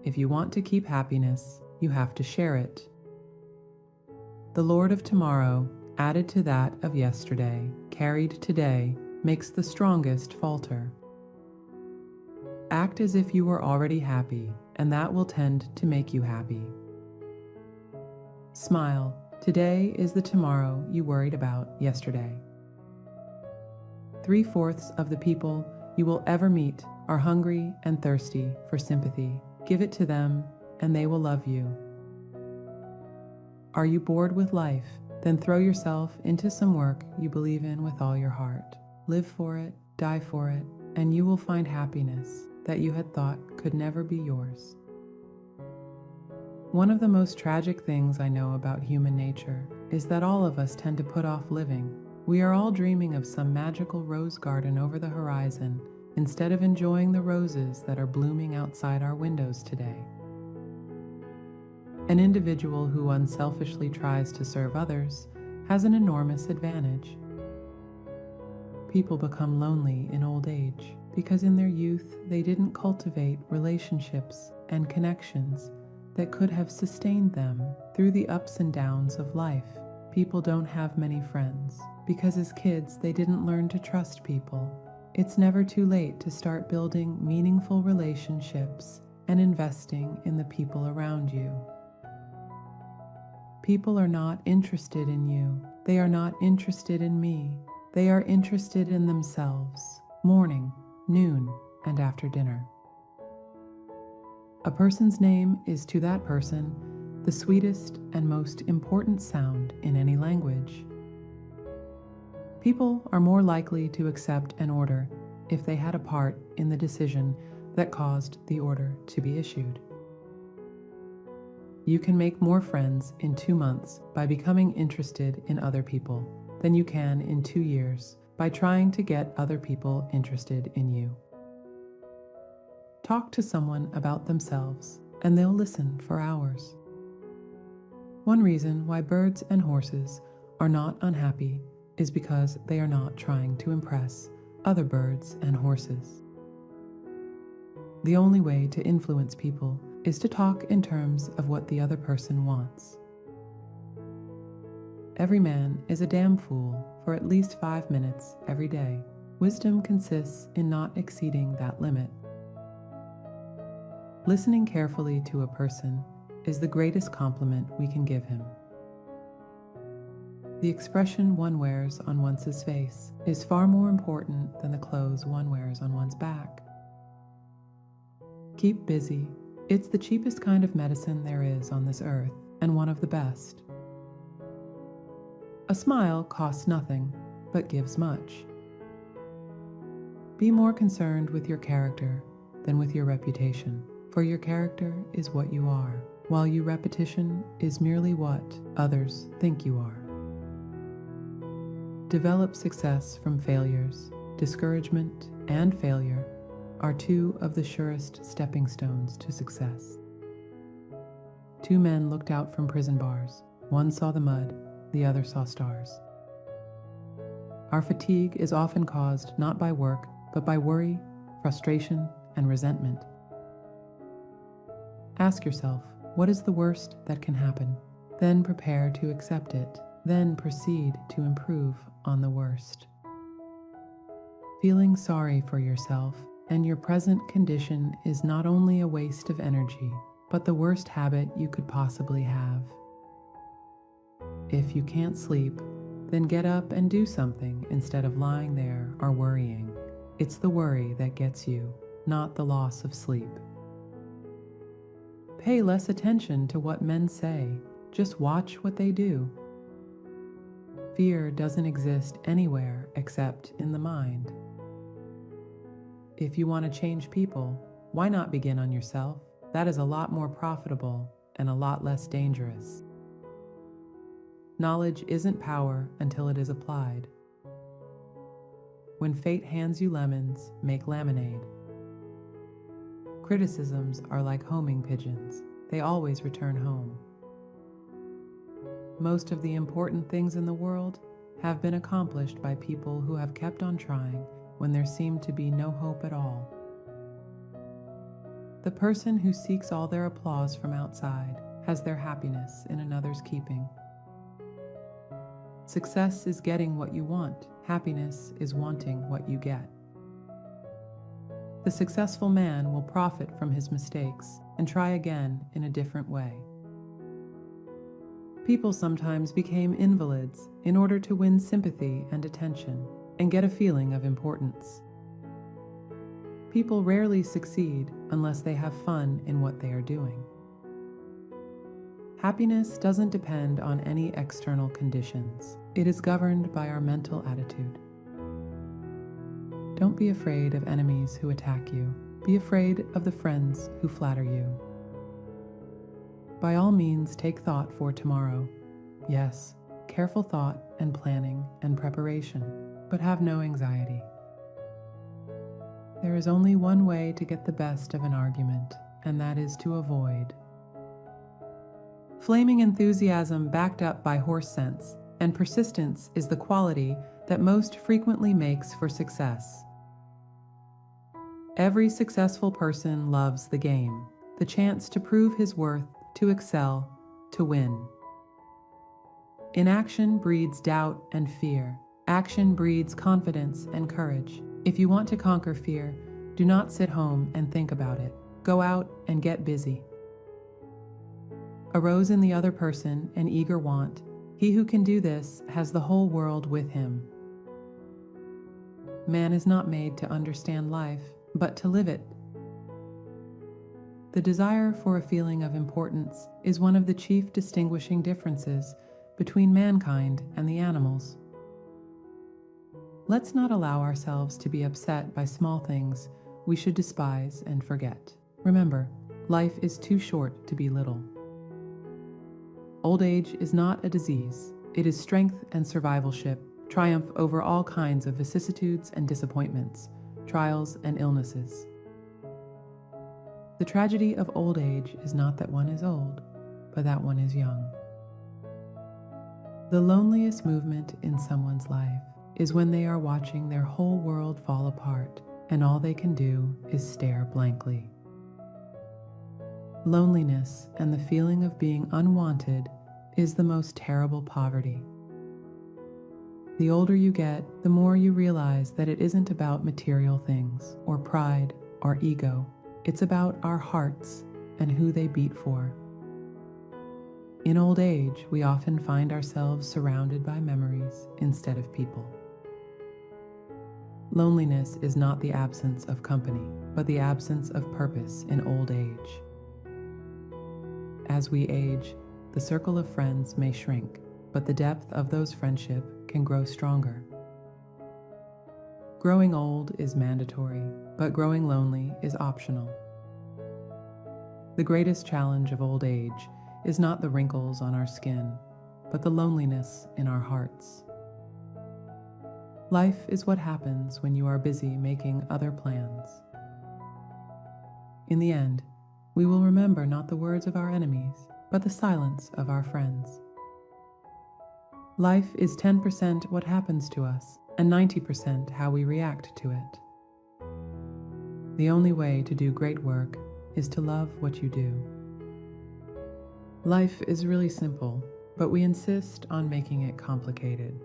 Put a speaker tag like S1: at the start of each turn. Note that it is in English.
S1: If you want to keep happiness, you have to share it. The Lord of tomorrow, added to that of yesterday, carried today, makes the strongest falter. Act as if you were already happy, and that will tend to make you happy. Smile. Today is the tomorrow you worried about yesterday. 3/4 of the people you will ever meet are hungry and thirsty for sympathy. Give it to them, and they will love you. Are you bored with life? Then throw yourself into some work you believe in with all your heart. Live for it, die for it, and you will find happiness that you had thought could never be yours. One of the most tragic things I know about human nature is that all of us tend to put off living. We are all dreaming of some magical rose garden over the horizon instead of enjoying the roses that are blooming outside our windows today. An individual who unselfishly tries to serve others has an enormous advantage. People become lonely in old age because in their youth they didn't cultivate relationships and connections that could have sustained them through the ups and downs of life. People don't have many friends because as kids they didn't learn to trust people. It's never too late to start building meaningful relationships and investing in the people around you. People are not interested in you. They are not interested in me. They are interested in themselves, morning, noon, and after dinner. A person's name is to that person the sweetest and most important sound in any language. People are more likely to accept an order if they had a part in the decision that caused the order to be issued. You can make more friends in 2 months by becoming interested in other people than you can in 2 years by trying to get other people interested in you. Talk to someone about themselves, and they'll listen for hours. One reason why birds and horses are not unhappy is because they are not trying to impress other birds and horses. The only way to influence people is to talk in terms of what the other person wants. Every man is a damn fool for at least 5 minutes every day. Wisdom consists in not exceeding that limit. Listening carefully to a person is the greatest compliment we can give him. The expression one wears on one's face is far more important than the clothes one wears on one's back. Keep busy. It's the cheapest kind of medicine there is on this earth, and one of the best. A smile costs nothing, but gives much. Be more concerned with your character than with your reputation, for your character is what you are, while your reputation is merely what others think you are. Develop success from failures. Discouragement and failure are 2 of the surest stepping stones to success. 2 men looked out from prison bars. One saw the mud, the other saw stars. Our fatigue is often caused not by work, but by worry, frustration, and resentment. Ask yourself, what is the worst that can happen? Then prepare to accept it. Then proceed to improve on the worst. Feeling sorry for yourself and your present condition is not only a waste of energy, but the worst habit you could possibly have. If you can't sleep, then get up and do something instead of lying there or worrying. It's the worry that gets you, not the loss of sleep. Pay less attention to what men say, just watch what they do. Fear doesn't exist anywhere except in the mind. If you want to change people, why not begin on yourself? That is a lot more profitable and a lot less dangerous. Knowledge isn't power until it is applied. When fate hands you lemons, make lemonade. Criticisms are like homing pigeons. They always return home. Most of the important things in the world have been accomplished by people who have kept on trying when there seemed to be no hope at all. The person who seeks all their applause from outside has their happiness in another's keeping. Success is getting what you want. Happiness is wanting what you get. The successful man will profit from his mistakes and try again in a different way. People sometimes became invalids in order to win sympathy and attention and get a feeling of importance. People rarely succeed unless they have fun in what they are doing. Happiness doesn't depend on any external conditions. It is governed by our mental attitude. Don't be afraid of enemies who attack you. Be afraid of the friends who flatter you. By all means, take thought for tomorrow. Yes, careful thought and planning and preparation, but have no anxiety. There is only one way to get the best of an argument, and that is to avoid. Flaming enthusiasm backed up by horse sense and persistence is the quality that most frequently makes for success. Every successful person loves the game, the chance to prove his worth, to excel, to win. Inaction breeds doubt and fear. Action breeds confidence and courage. If you want to conquer fear, do not sit home and think about it. Go out and get busy. Arose in the other person an eager want. He who can do this has the whole world with him. Man is not made to understand life, but to live it. The desire for a feeling of importance is one of the chief distinguishing differences between mankind and the animals. Let's not allow ourselves to be upset by small things we should despise and forget. Remember, life is too short to be little. Old age is not a disease. It is strength and survivalship, triumph over all kinds of vicissitudes and disappointments, trials and illnesses. The tragedy of old age is not that one is old, but that one is young. The loneliest movement in someone's life is when they are watching their whole world fall apart and all they can do is stare blankly. Loneliness and the feeling of being unwanted is the most terrible poverty. The older you get, the more you realize that it isn't about material things or pride or ego. It's about our hearts and who they beat for. In old age, we often find ourselves surrounded by memories instead of people. Loneliness is not the absence of company, but the absence of purpose in old age. As we age, the circle of friends may shrink, but the depth of those friendships can grow stronger. Growing old is mandatory, but growing lonely is optional. The greatest challenge of old age is not the wrinkles on our skin, but the loneliness in our hearts. Life is what happens when you are busy making other plans. In the end, we will remember not the words of our enemies, but the silence of our friends. Life is 10% what happens to us, and 90% how we react to it. The only way to do great work is to love what you do. Life is really simple, but we insist on making it complicated.